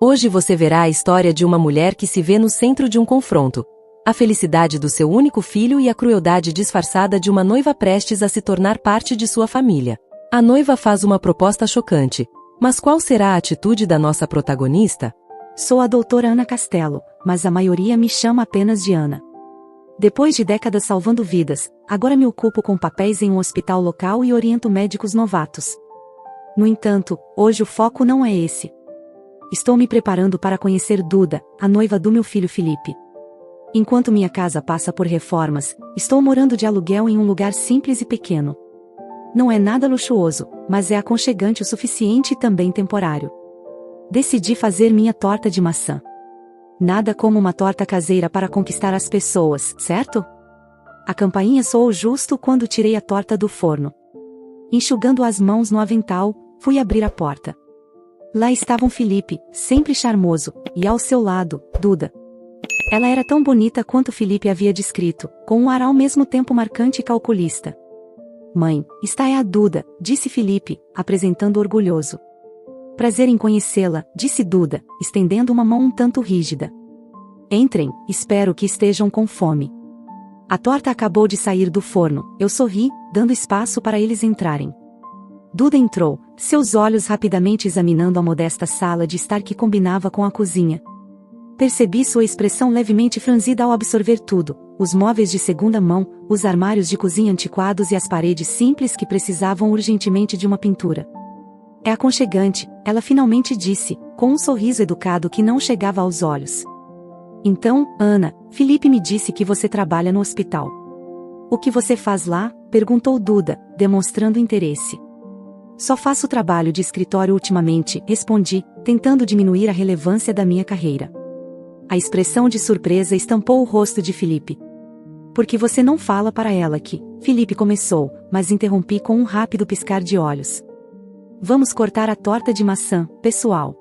Hoje você verá a história de uma mulher que se vê no centro de um confronto. A felicidade do seu único filho e a crueldade disfarçada de uma noiva prestes a se tornar parte de sua família. A noiva faz uma proposta chocante. Mas qual será a atitude da nossa protagonista? Sou a doutora Ana Castelo, mas a maioria me chama apenas de Ana. Depois de décadas salvando vidas, agora me ocupo com papéis em um hospital local e oriento médicos novatos. No entanto, hoje o foco não é esse. Estou me preparando para conhecer Duda, a noiva do meu filho Felipe. Enquanto minha casa passa por reformas, estou morando de aluguel em um lugar simples e pequeno. Não é nada luxuoso, mas é aconchegante o suficiente e também temporário. Decidi fazer minha torta de maçã. Nada como uma torta caseira para conquistar as pessoas, certo? A campainha soou justo quando tirei a torta do forno. Enxugando as mãos no avental, fui abrir a porta. Lá estavam Felipe, sempre charmoso, e ao seu lado, Duda. Ela era tão bonita quanto Felipe havia descrito, com um ar ao mesmo tempo marcante e calculista. Mãe, esta é a Duda, disse Felipe, apresentando orgulhoso. Prazer em conhecê-la, disse Duda, estendendo uma mão um tanto rígida. Entrem, espero que estejam com fome. A torta acabou de sair do forno, eu sorri, dando espaço para eles entrarem. Duda entrou, seus olhos rapidamente examinando a modesta sala de estar que combinava com a cozinha. Percebi sua expressão levemente franzida ao absorver tudo, os móveis de segunda mão, os armários de cozinha antiquados e as paredes simples que precisavam urgentemente de uma pintura. É aconchegante, ela finalmente disse, com um sorriso educado que não chegava aos olhos. Então, Ana, Felipe me disse que você trabalha no hospital. O que você faz lá? Perguntou Duda, demonstrando interesse. Só faço trabalho de escritório ultimamente, respondi, tentando diminuir a relevância da minha carreira. A expressão de surpresa estampou o rosto de Felipe. Por que você não fala para ela que... Felipe começou, mas interrompi com um rápido piscar de olhos. Vamos cortar a torta de maçã, pessoal.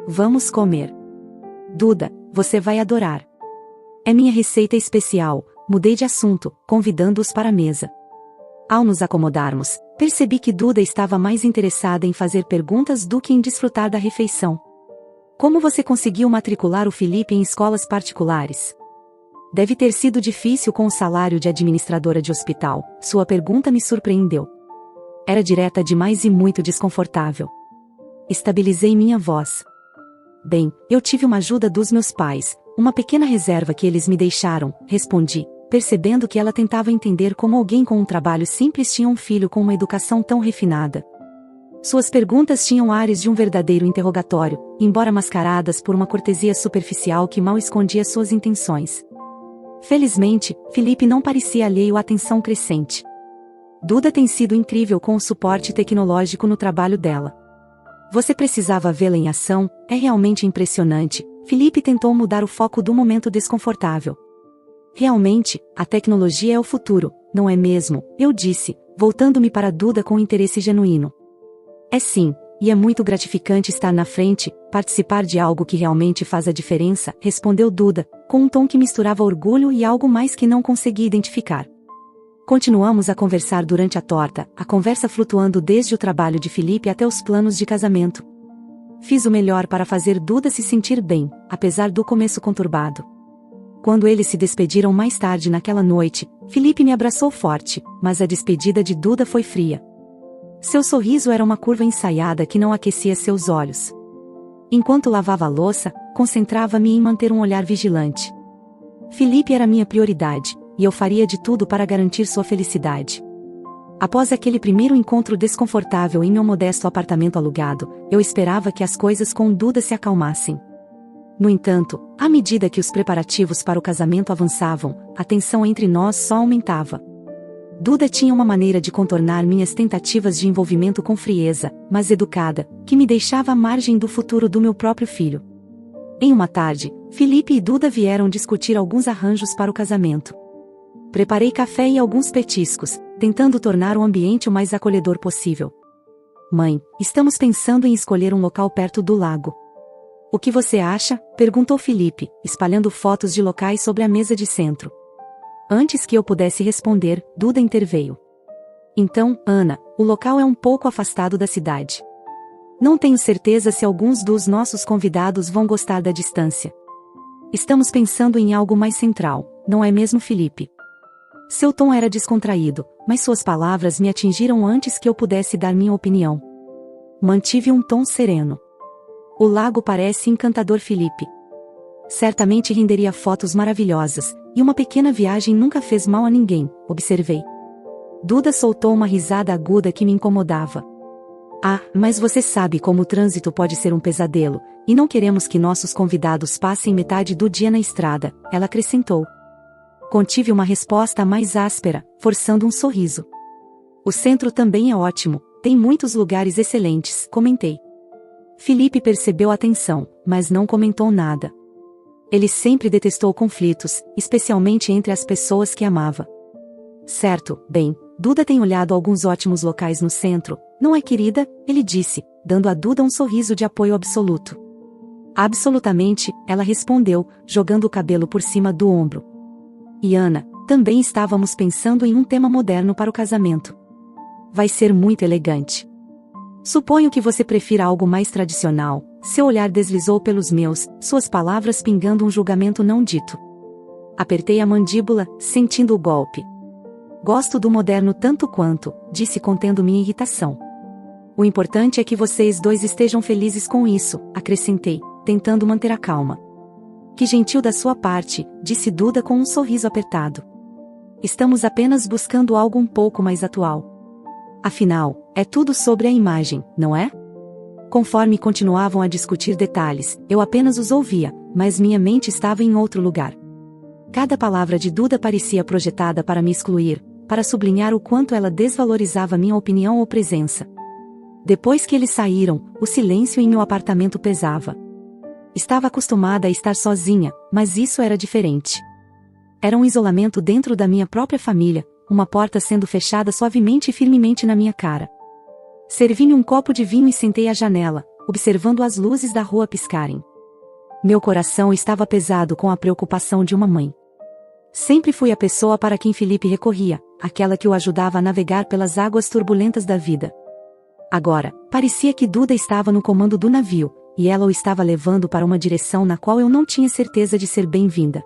Vamos comer. Duda, você vai adorar. É minha receita especial, mudei de assunto, convidando-os para a mesa. Ao nos acomodarmos, percebi que Duda estava mais interessada em fazer perguntas do que em desfrutar da refeição. Como você conseguiu matricular o Felipe em escolas particulares? Deve ter sido difícil com o salário de administradora de hospital, sua pergunta me surpreendeu. Era direta demais e muito desconfortável. Estabilizei minha voz. Bem, eu tive uma ajuda dos meus pais, uma pequena reserva que eles me deixaram, respondi, percebendo que ela tentava entender como alguém com um trabalho simples tinha um filho com uma educação tão refinada. Suas perguntas tinham ares de um verdadeiro interrogatório, embora mascaradas por uma cortesia superficial que mal escondia suas intenções. Felizmente, Felipe não parecia alheio à tensão crescente. Duda tem sido incrível com o suporte tecnológico no trabalho dela. Você precisava vê-la em ação, é realmente impressionante. Felipe tentou mudar o foco do momento desconfortável. Realmente, a tecnologia é o futuro, não é mesmo? Eu disse, voltando-me para Duda com interesse genuíno. É sim, e é muito gratificante estar na frente, participar de algo que realmente faz a diferença, respondeu Duda, com um tom que misturava orgulho e algo mais que não consegui identificar. Continuamos a conversar durante a torta, a conversa flutuando desde o trabalho de Felipe até os planos de casamento. Fiz o melhor para fazer Duda se sentir bem, apesar do começo conturbado. Quando eles se despediram mais tarde naquela noite, Felipe me abraçou forte, mas a despedida de Duda foi fria. Seu sorriso era uma curva ensaiada que não aquecia seus olhos. Enquanto lavava a louça, concentrava-me em manter um olhar vigilante. Felipe era minha prioridade, e eu faria de tudo para garantir sua felicidade. Após aquele primeiro encontro desconfortável em meu modesto apartamento alugado, eu esperava que as coisas com Duda se acalmassem. No entanto, à medida que os preparativos para o casamento avançavam, a tensão entre nós só aumentava. Duda tinha uma maneira de contornar minhas tentativas de envolvimento com frieza, mas educada, que me deixava à margem do futuro do meu próprio filho. Em uma tarde, Felipe e Duda vieram discutir alguns arranjos para o casamento. Preparei café e alguns petiscos, tentando tornar o ambiente o mais acolhedor possível. Mãe, estamos pensando em escolher um local perto do lago. O que você acha? Perguntou Felipe, espalhando fotos de locais sobre a mesa de centro. Antes que eu pudesse responder, Duda interveio. Então, Ana, o local é um pouco afastado da cidade. Não tenho certeza se alguns dos nossos convidados vão gostar da distância. Estamos pensando em algo mais central, não é mesmo, Felipe? Seu tom era descontraído, mas suas palavras me atingiram antes que eu pudesse dar minha opinião. Mantive um tom sereno. O lago parece encantador, Felipe. Certamente renderia fotos maravilhosas, e uma pequena viagem nunca fez mal a ninguém, observei. Duda soltou uma risada aguda que me incomodava. Ah, mas você sabe como o trânsito pode ser um pesadelo, e não queremos que nossos convidados passem metade do dia na estrada, ela acrescentou. Contive uma resposta mais áspera, forçando um sorriso. O centro também é ótimo, tem muitos lugares excelentes, comentei. Felipe percebeu a tensão, mas não comentou nada. Ele sempre detestou conflitos, especialmente entre as pessoas que amava. Certo, bem, Duda tem olhado alguns ótimos locais no centro, não é, querida? Ele disse, dando a Duda um sorriso de apoio absoluto. Absolutamente, ela respondeu, jogando o cabelo por cima do ombro. E Ana, também estávamos pensando em um tema moderno para o casamento. Vai ser muito elegante. Suponho que você prefira algo mais tradicional. Seu olhar deslizou pelos meus, suas palavras pingando um julgamento não dito. Apertei a mandíbula, sentindo o golpe. Gosto do moderno tanto quanto, disse contendo minha irritação. O importante é que vocês dois estejam felizes com isso, acrescentei, tentando manter a calma. Que gentil da sua parte, disse Duda com um sorriso apertado. Estamos apenas buscando algo um pouco mais atual. Afinal, é tudo sobre a imagem, não é? Conforme continuavam a discutir detalhes, eu apenas os ouvia, mas minha mente estava em outro lugar. Cada palavra de Duda parecia projetada para me excluir, para sublinhar o quanto ela desvalorizava minha opinião ou presença. Depois que eles saíram, o silêncio em meu apartamento pesava. Estava acostumada a estar sozinha, mas isso era diferente. Era um isolamento dentro da minha própria família, uma porta sendo fechada suavemente e firmemente na minha cara. Servi-me um copo de vinho e sentei à janela, observando as luzes da rua piscarem. Meu coração estava pesado com a preocupação de uma mãe. Sempre fui a pessoa para quem Felipe recorria, aquela que o ajudava a navegar pelas águas turbulentas da vida. Agora, parecia que Duda estava no comando do navio, e ela o estava levando para uma direção na qual eu não tinha certeza de ser bem-vinda.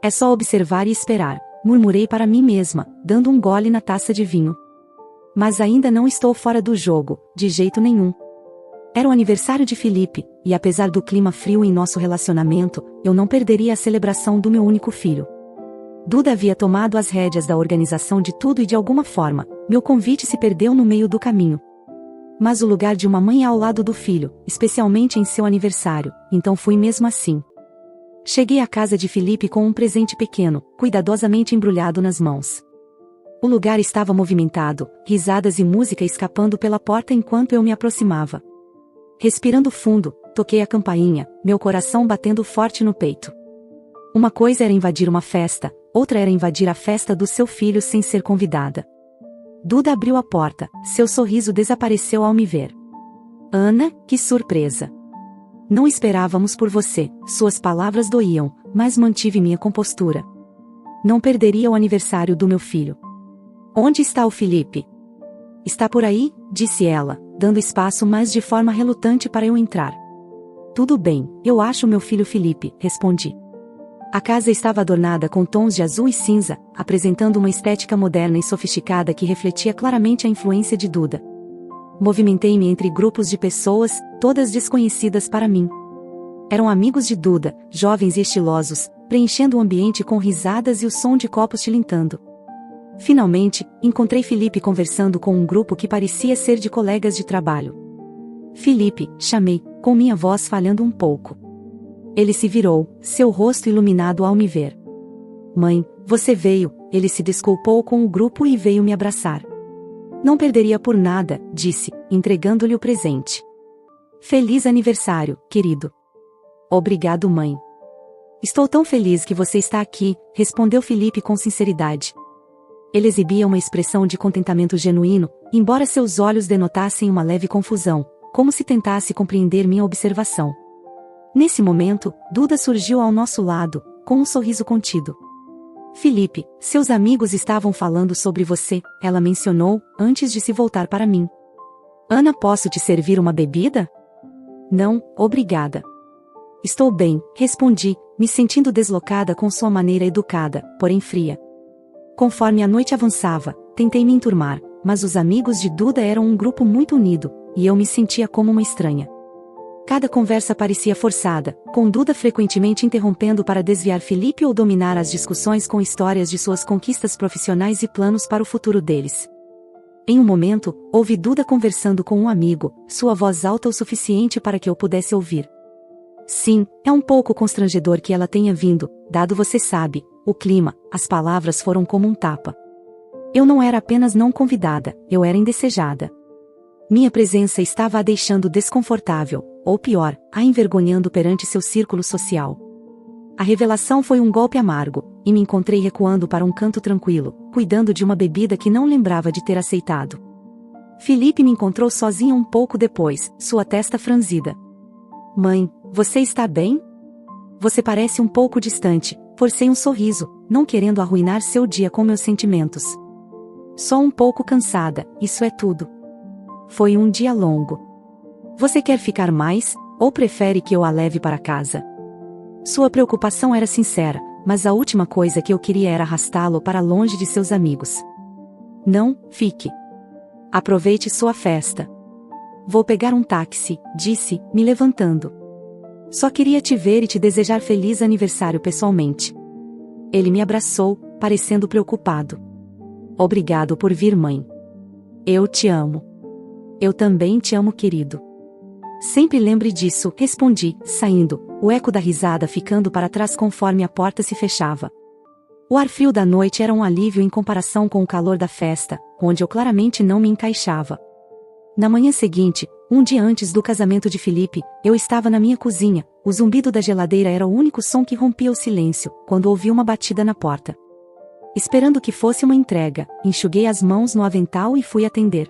É só observar e esperar, murmurei para mim mesma, dando um gole na taça de vinho. Mas ainda não estou fora do jogo, de jeito nenhum. Era o aniversário de Felipe, e apesar do clima frio em nosso relacionamento, eu não perderia a celebração do meu único filho. Duda havia tomado as rédeas da organização de tudo e de alguma forma, meu convite se perdeu no meio do caminho. Mas o lugar de uma mãe é ao lado do filho, especialmente em seu aniversário, então fui mesmo assim. Cheguei à casa de Felipe com um presente pequeno, cuidadosamente embrulhado nas mãos. O lugar estava movimentado, risadas e música escapando pela porta enquanto eu me aproximava. Respirando fundo, toquei a campainha, meu coração batendo forte no peito. Uma coisa era invadir uma festa, outra era invadir a festa do seu filho sem ser convidada. Duda abriu a porta, seu sorriso desapareceu ao me ver. Ana, que surpresa! Não esperávamos por você, suas palavras doíam, mas mantive minha compostura. Não perderia o aniversário do meu filho. Onde está o Felipe? Está por aí, disse ela, dando espaço mas de forma relutante para eu entrar. Tudo bem, eu acho meu filho Felipe, respondi. A casa estava adornada com tons de azul e cinza, apresentando uma estética moderna e sofisticada que refletia claramente a influência de Duda. Movimentei-me entre grupos de pessoas, todas desconhecidas para mim. Eram amigos de Duda, jovens e estilosos, preenchendo o ambiente com risadas e o som de copos tilintando. Finalmente, encontrei Felipe conversando com um grupo que parecia ser de colegas de trabalho. Felipe, chamei, com minha voz falhando um pouco. Ele se virou, seu rosto iluminado ao me ver. Mãe, você veio, ele se desculpou com o grupo e veio me abraçar. Não perderia por nada, disse, entregando-lhe o presente. Feliz aniversário, querido. Obrigado, mãe. Estou tão feliz que você está aqui, respondeu Felipe com sinceridade. Ele exibia uma expressão de contentamento genuíno, embora seus olhos denotassem uma leve confusão, como se tentasse compreender minha observação. Nesse momento, Duda surgiu ao nosso lado, com um sorriso contido. Felipe, seus amigos estavam falando sobre você, ela mencionou, antes de se voltar para mim. Ana, posso te servir uma bebida? Não, obrigada. Estou bem, respondi, me sentindo deslocada com sua maneira educada, porém fria. Conforme a noite avançava, tentei me enturmar, mas os amigos de Duda eram um grupo muito unido, e eu me sentia como uma estranha. Cada conversa parecia forçada, com Duda frequentemente interrompendo para desviar Felipe ou dominar as discussões com histórias de suas conquistas profissionais e planos para o futuro deles. Em um momento, ouvi Duda conversando com um amigo, sua voz alta o suficiente para que eu pudesse ouvir. Sim, é um pouco constrangedor que ela tenha vindo, dado você sabe, o clima, as palavras foram como um tapa. Eu não era apenas não convidada, eu era indesejada. Minha presença estava a deixando desconfortável, ou pior, a envergonhando perante seu círculo social. A revelação foi um golpe amargo, e me encontrei recuando para um canto tranquilo, cuidando de uma bebida que não lembrava de ter aceitado. Felipe me encontrou sozinha um pouco depois, sua testa franzida. Mãe, você está bem? Você parece um pouco distante, forcei um sorriso, não querendo arruinar seu dia com meus sentimentos. Só um pouco cansada, isso é tudo. Foi um dia longo. Você quer ficar mais, ou prefere que eu a leve para casa? Sua preocupação era sincera, mas a última coisa que eu queria era arrastá-lo para longe de seus amigos. Não, fique. Aproveite sua festa. Vou pegar um táxi, disse, me levantando. Só queria te ver e te desejar feliz aniversário pessoalmente. Ele me abraçou, parecendo preocupado. Obrigado por vir, mãe. Eu te amo. Eu também te amo, querido. Sempre lembre disso, respondi, saindo, o eco da risada ficando para trás conforme a porta se fechava. O ar frio da noite era um alívio em comparação com o calor da festa, onde eu claramente não me encaixava. Na manhã seguinte, um dia antes do casamento de Felipe, eu estava na minha cozinha, o zumbido da geladeira era o único som que rompia o silêncio, quando ouvi uma batida na porta. Esperando que fosse uma entrega, enxuguei as mãos no avental e fui atender.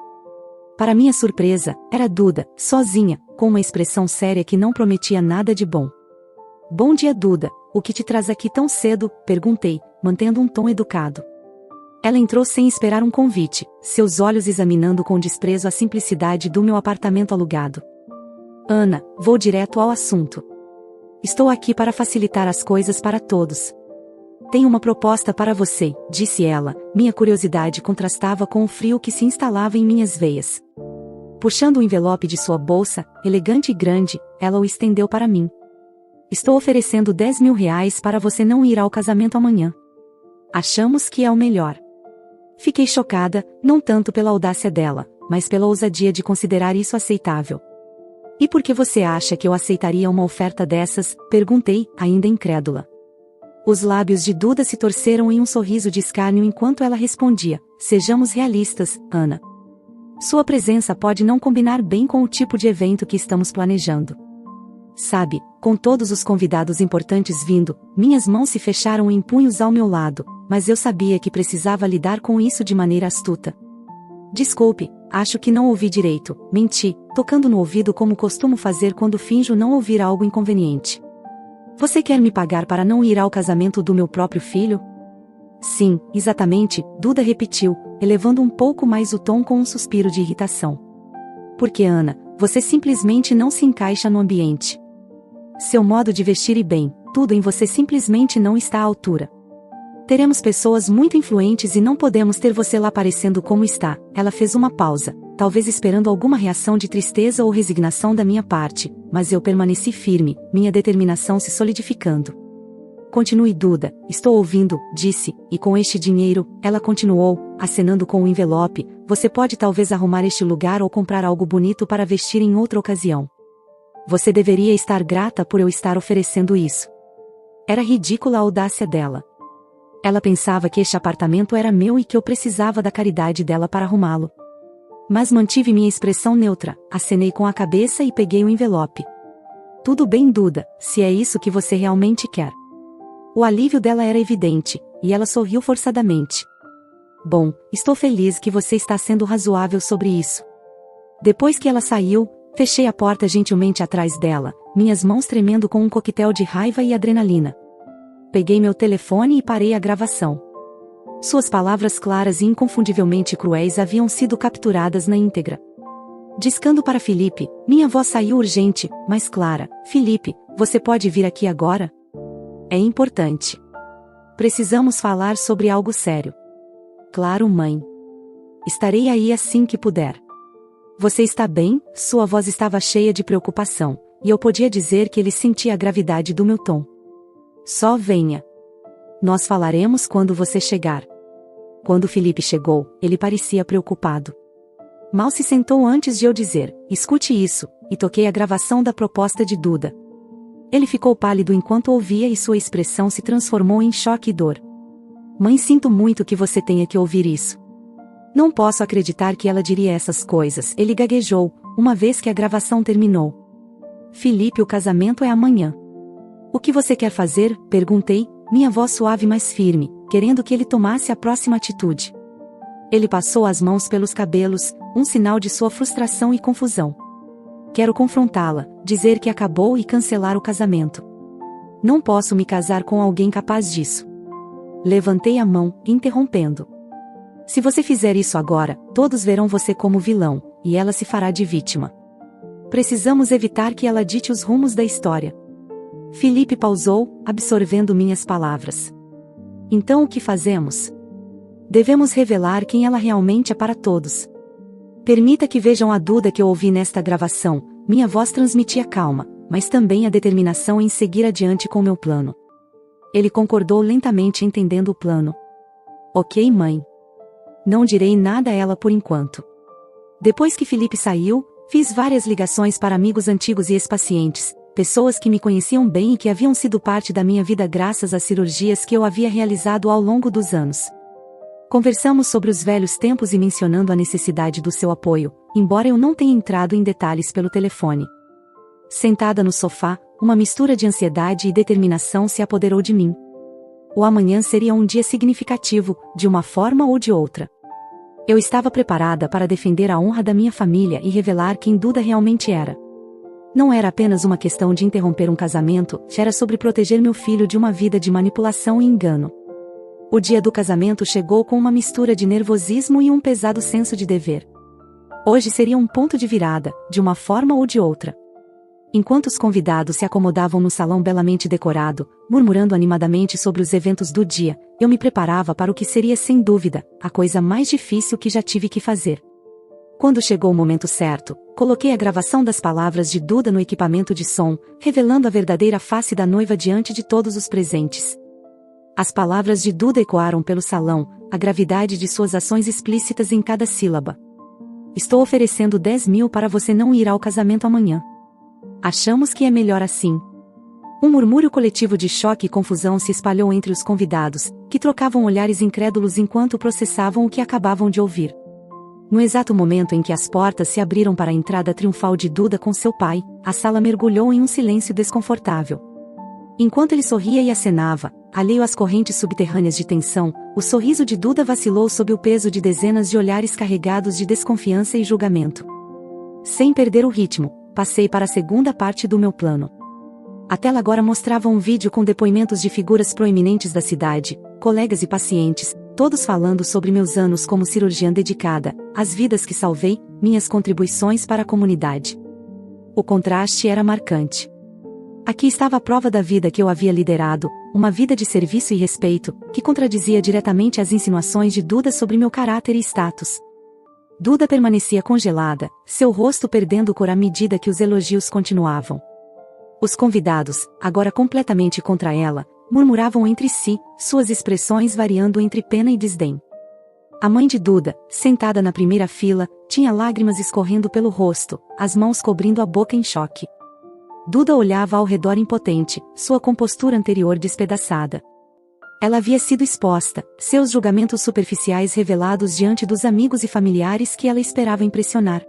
Para minha surpresa, era Duda, sozinha, com uma expressão séria que não prometia nada de bom. Bom dia, Duda, o que te traz aqui tão cedo? Perguntei, mantendo um tom educado. Ela entrou sem esperar um convite, seus olhos examinando com desprezo a simplicidade do meu apartamento alugado. Ana, vou direto ao assunto. Estou aqui para facilitar as coisas para todos. Tenho uma proposta para você, disse ela, minha curiosidade contrastava com o frio que se instalava em minhas veias. Puxando o envelope de sua bolsa, elegante e grande, ela o estendeu para mim. Estou oferecendo R$ 10.000 para você não ir ao casamento amanhã. Achamos que é o melhor. Fiquei chocada, não tanto pela audácia dela, mas pela ousadia de considerar isso aceitável. E por que você acha que eu aceitaria uma oferta dessas? Perguntei, ainda incrédula. Os lábios de Duda se torceram em um sorriso de escárnio enquanto ela respondia, sejamos realistas, Ana. Sua presença pode não combinar bem com o tipo de evento que estamos planejando. Sabe, com todos os convidados importantes vindo, minhas mãos se fecharam em punhos ao meu lado, mas eu sabia que precisava lidar com isso de maneira astuta. Desculpe, acho que não ouvi direito, menti, tocando no ouvido como costumo fazer quando finjo não ouvir algo inconveniente. Você quer me pagar para não ir ao casamento do meu próprio filho? Sim, exatamente, Duda repetiu, elevando um pouco mais o tom com um suspiro de irritação. Porque Ana, você simplesmente não se encaixa no ambiente. Seu modo de vestir e bem, tudo em você simplesmente não está à altura. Teremos pessoas muito influentes e não podemos ter você lá parecendo como está. Ela fez uma pausa, talvez esperando alguma reação de tristeza ou resignação da minha parte, mas eu permaneci firme, minha determinação se solidificando. Continue, Duda, estou ouvindo, disse, e com este dinheiro, ela continuou, acenando com o envelope, você pode talvez arrumar este lugar ou comprar algo bonito para vestir em outra ocasião. Você deveria estar grata por eu estar oferecendo isso. Era ridícula a audácia dela. Ela pensava que este apartamento era meu e que eu precisava da caridade dela para arrumá-lo. Mas mantive minha expressão neutra, acenei com a cabeça e peguei o envelope. Tudo bem, Duda, se é isso que você realmente quer. O alívio dela era evidente, e ela sorriu forçadamente. Bom, estou feliz que você está sendo razoável sobre isso. Depois que ela saiu, fechei a porta gentilmente atrás dela, minhas mãos tremendo com um coquetel de raiva e adrenalina. Peguei meu telefone e parei a gravação. Suas palavras claras e inconfundivelmente cruéis haviam sido capturadas na íntegra. Discando para Felipe, minha voz saiu urgente, mas clara. Felipe, você pode vir aqui agora? É importante. Precisamos falar sobre algo sério. Claro, mãe. Estarei aí assim que puder. Você está bem? Sua voz estava cheia de preocupação, e eu podia dizer que ele sentia a gravidade do meu tom. Só venha. Nós falaremos quando você chegar. Quando Felipe chegou, ele parecia preocupado. Mal se sentou antes de eu dizer, escute isso, e toquei a gravação da proposta de Duda. Ele ficou pálido enquanto ouvia e sua expressão se transformou em choque e dor. Mãe, sinto muito que você tenha que ouvir isso. Não posso acreditar que ela diria essas coisas, ele gaguejou, uma vez que a gravação terminou. Felipe, o casamento é amanhã. O que você quer fazer? Perguntei, minha voz suave mais firme, querendo que ele tomasse a próxima atitude. Ele passou as mãos pelos cabelos, um sinal de sua frustração e confusão. Quero confrontá-la, dizer que acabou e cancelar o casamento. Não posso me casar com alguém capaz disso. Levantei a mão, interrompendo. Se você fizer isso agora, todos verão você como vilão, e ela se fará de vítima. Precisamos evitar que ela dite os rumos da história. Felipe pausou, absorvendo minhas palavras. Então o que fazemos? Devemos revelar quem ela realmente é para todos. Permita que vejam a Duda que eu ouvi nesta gravação, minha voz transmitia calma, mas também a determinação em seguir adiante com meu plano. Ele concordou lentamente entendendo o plano. Ok, mãe. Não direi nada a ela por enquanto. Depois que Felipe saiu, fiz várias ligações para amigos antigos e ex-pacientes, pessoas que me conheciam bem e que haviam sido parte da minha vida graças às cirurgias que eu havia realizado ao longo dos anos. Conversamos sobre os velhos tempos e mencionando a necessidade do seu apoio, embora eu não tenha entrado em detalhes pelo telefone. Sentada no sofá, uma mistura de ansiedade e determinação se apoderou de mim. O amanhã seria um dia significativo, de uma forma ou de outra. Eu estava preparada para defender a honra da minha família e revelar quem Duda realmente era. Não era apenas uma questão de interromper um casamento, era sobre proteger meu filho de uma vida de manipulação e engano. O dia do casamento chegou com uma mistura de nervosismo e um pesado senso de dever. Hoje seria um ponto de virada, de uma forma ou de outra. Enquanto os convidados se acomodavam no salão belamente decorado, murmurando animadamente sobre os eventos do dia, eu me preparava para o que seria sem dúvida, a coisa mais difícil que já tive que fazer. Quando chegou o momento certo, coloquei a gravação das palavras de Duda no equipamento de som, revelando a verdadeira face da noiva diante de todos os presentes. As palavras de Duda ecoaram pelo salão, a gravidade de suas ações explícitas em cada sílaba. Estou oferecendo 10 mil para você não ir ao casamento amanhã. Achamos que é melhor assim. Um murmúrio coletivo de choque e confusão se espalhou entre os convidados, que trocavam olhares incrédulos enquanto processavam o que acabavam de ouvir. No exato momento em que as portas se abriram para a entrada triunfal de Duda com seu pai, a sala mergulhou em um silêncio desconfortável. Enquanto ele sorria e acenava, alheio às correntes subterrâneas de tensão, o sorriso de Duda vacilou sob o peso de dezenas de olhares carregados de desconfiança e julgamento. Sem perder o ritmo, passei para a segunda parte do meu plano. A tela agora mostrava um vídeo com depoimentos de figuras proeminentes da cidade, colegas e pacientes, todos falando sobre meus anos como cirurgiã dedicada, as vidas que salvei, minhas contribuições para a comunidade. O contraste era marcante. Aqui estava a prova da vida que eu havia liderado, uma vida de serviço e respeito, que contradizia diretamente as insinuações de Duda sobre meu caráter e status. Duda permanecia congelada, seu rosto perdendo cor à medida que os elogios continuavam. Os convidados, agora completamente contra ela, murmuravam entre si, suas expressões variando entre pena e desdém. A mãe de Duda, sentada na primeira fila, tinha lágrimas escorrendo pelo rosto, as mãos cobrindo a boca em choque. Duda olhava ao redor impotente, sua compostura anterior despedaçada. Ela havia sido exposta, seus julgamentos superficiais revelados diante dos amigos e familiares que ela esperava impressionar.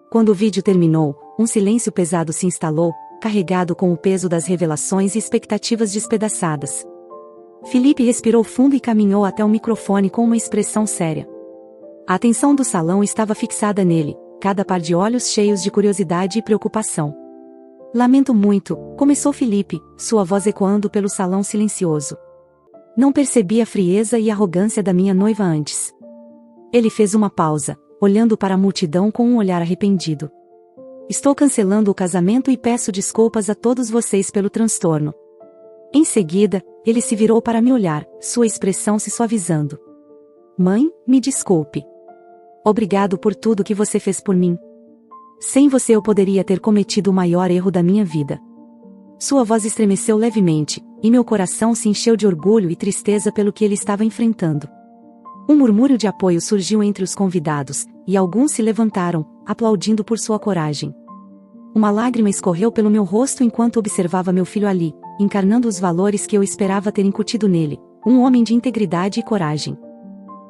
Quando o vídeo terminou, um silêncio pesado se instalou, carregado com o peso das revelações e expectativas despedaçadas. Felipe respirou fundo e caminhou até o microfone com uma expressão séria. A atenção do salão estava fixada nele, cada par de olhos cheios de curiosidade e preocupação. Lamento muito, começou Felipe, sua voz ecoando pelo salão silencioso. Não percebi a frieza e arrogância da minha noiva antes. Ele fez uma pausa, olhando para a multidão com um olhar arrependido. Estou cancelando o casamento e peço desculpas a todos vocês pelo transtorno. Em seguida, ele se virou para me olhar, sua expressão se suavizando. Mãe, me desculpe. Obrigado por tudo que você fez por mim. Sem você eu poderia ter cometido o maior erro da minha vida. Sua voz estremeceu levemente, e meu coração se encheu de orgulho e tristeza pelo que ele estava enfrentando. Um murmúrio de apoio surgiu entre os convidados, e alguns se levantaram, aplaudindo por sua coragem. Uma lágrima escorreu pelo meu rosto enquanto observava meu filho ali, encarnando os valores que eu esperava ter incutido nele, um homem de integridade e coragem.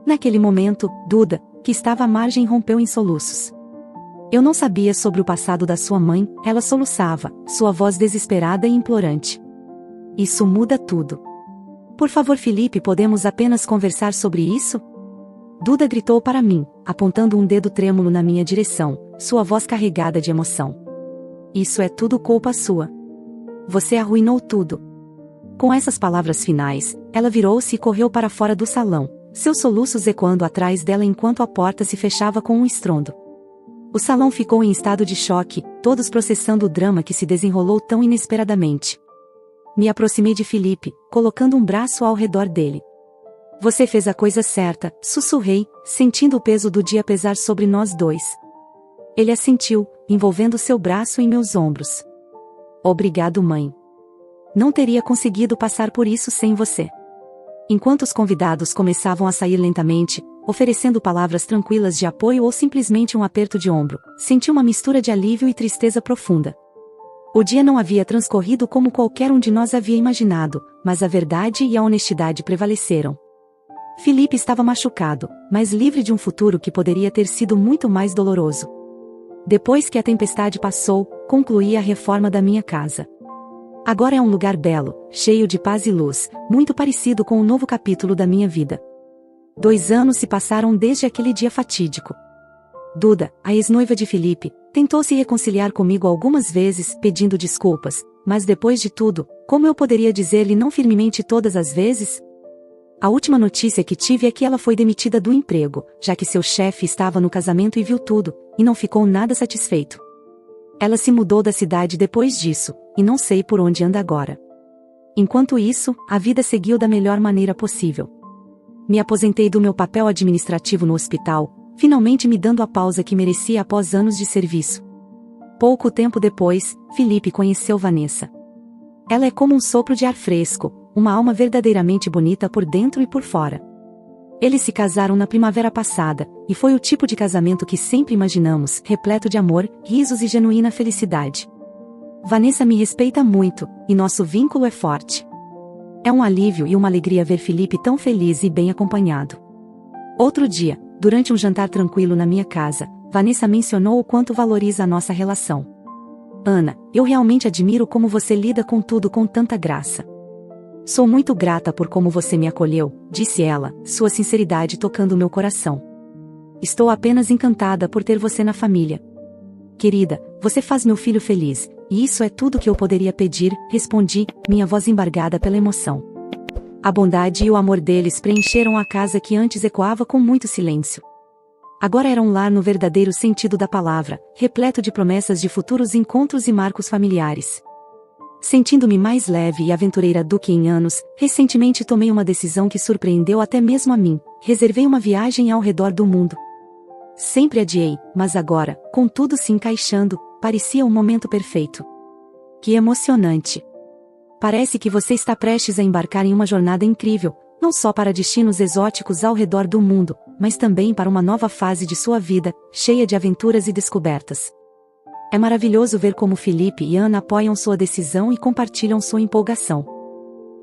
Naquele momento, Duda, que estava à margem, rompeu em soluços. Eu não sabia sobre o passado da sua mãe, ela soluçava, sua voz desesperada e implorante. Isso muda tudo. Por favor, Felipe, podemos apenas conversar sobre isso? Duda gritou para mim, apontando um dedo trêmulo na minha direção, sua voz carregada de emoção. Isso é tudo culpa sua. Você arruinou tudo. Com essas palavras finais, ela virou-se e correu para fora do salão, seus soluços ecoando atrás dela enquanto a porta se fechava com um estrondo. O salão ficou em estado de choque, todos processando o drama que se desenrolou tão inesperadamente. Me aproximei de Felipe, colocando um braço ao redor dele. Você fez a coisa certa, sussurrei, sentindo o peso do dia pesar sobre nós dois. Ele assentiu, envolvendo seu braço em meus ombros. Obrigado, mãe. Não teria conseguido passar por isso sem você. Enquanto os convidados começavam a sair lentamente, oferecendo palavras tranquilas de apoio ou simplesmente um aperto de ombro, senti uma mistura de alívio e tristeza profunda. O dia não havia transcorrido como qualquer um de nós havia imaginado, mas a verdade e a honestidade prevaleceram. Felipe estava machucado, mas livre de um futuro que poderia ter sido muito mais doloroso. Depois que a tempestade passou, concluí a reforma da minha casa. Agora é um lugar belo, cheio de paz e luz, muito parecido com o novo capítulo da minha vida. 2 anos se passaram desde aquele dia fatídico. Duda, a ex-noiva de Felipe, tentou se reconciliar comigo algumas vezes, pedindo desculpas, mas depois de tudo, como eu poderia dizer-lhe não firmemente todas as vezes? A última notícia que tive é que ela foi demitida do emprego, já que seu chefe estava no casamento e viu tudo, e não ficou nada satisfeito. Ela se mudou da cidade depois disso, e não sei por onde anda agora. Enquanto isso, a vida seguiu da melhor maneira possível. Me aposentei do meu papel administrativo no hospital, finalmente me dando a pausa que merecia após anos de serviço. Pouco tempo depois, Felipe conheceu Vanessa. Ela é como um sopro de ar fresco, uma alma verdadeiramente bonita por dentro e por fora. Eles se casaram na primavera passada, e foi o tipo de casamento que sempre imaginamos, repleto de amor, risos e genuína felicidade. Vanessa me respeita muito, e nosso vínculo é forte. É um alívio e uma alegria ver Felipe tão feliz e bem acompanhado. Outro dia, durante um jantar tranquilo na minha casa, Vanessa mencionou o quanto valoriza a nossa relação. Ana, eu realmente admiro como você lida com tudo com tanta graça. Sou muito grata por como você me acolheu, disse ela, sua sinceridade tocando meu coração. Estou apenas encantada por ter você na família. Querida, você faz meu filho feliz, e isso é tudo que eu poderia pedir, respondi, minha voz embargada pela emoção. A bondade e o amor deles preencheram a casa que antes ecoava com muito silêncio. Agora era um lar no verdadeiro sentido da palavra, repleto de promessas de futuros encontros e marcos familiares. Sentindo-me mais leve e aventureira do que em anos, recentemente tomei uma decisão que surpreendeu até mesmo a mim, reservei uma viagem ao redor do mundo. Sempre adiei, mas agora, com tudo se encaixando, parecia um momento perfeito. Que emocionante! Parece que você está prestes a embarcar em uma jornada incrível, não só para destinos exóticos ao redor do mundo, mas também para uma nova fase de sua vida, cheia de aventuras e descobertas. É maravilhoso ver como Felipe e Ana apoiam sua decisão e compartilham sua empolgação.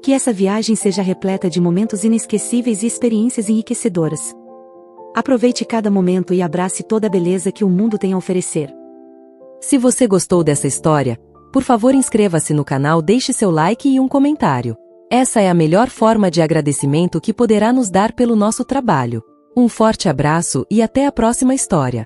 Que essa viagem seja repleta de momentos inesquecíveis e experiências enriquecedoras. Aproveite cada momento e abrace toda a beleza que o mundo tem a oferecer. Se você gostou dessa história, por favor inscreva-se no canal, deixe seu like e um comentário. Essa é a melhor forma de agradecimento que poderá nos dar pelo nosso trabalho. Um forte abraço e até a próxima história.